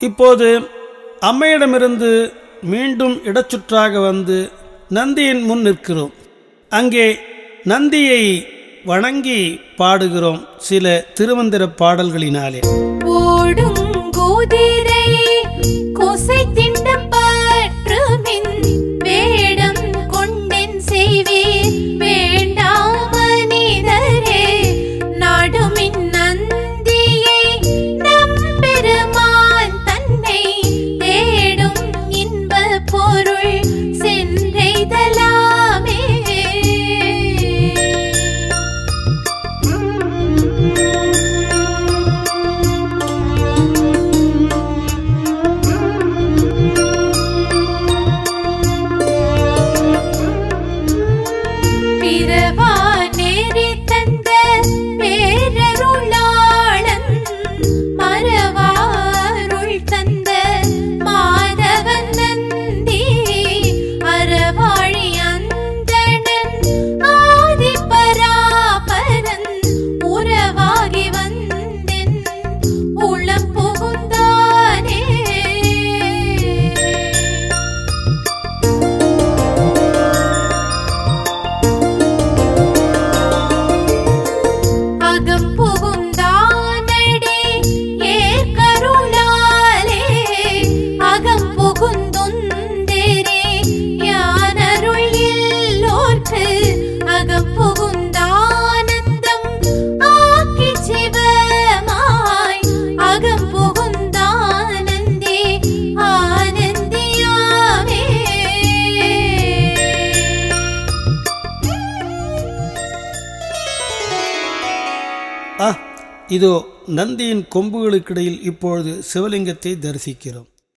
இப்போது அம்மையிடமிருந்து மீண்டும் இடச்சுற்றாக வந்து நந்தியின் முன் நிற்கிறோம். அங்கே நந்தியை வணங்கி பாடுகிறோம் சில திருமந்திர பாடல்களினாலே. ஓடும் கோதிரை கொசை திண்டப்பற்று மின் வேடம் கொண்டென் செய்வீர் வேண்டாம் மனிதரே நாடுமின் நந்தியை நம்பெருமான் தன்னை தேடும் இன்ப பொருள் சென்றெய்தலாமே. இதோ நந்தியின் கொம்புகளுக்கிடையில் இப்பொழுது சிவலிங்கத்தை தரிசிக்கிறோம்.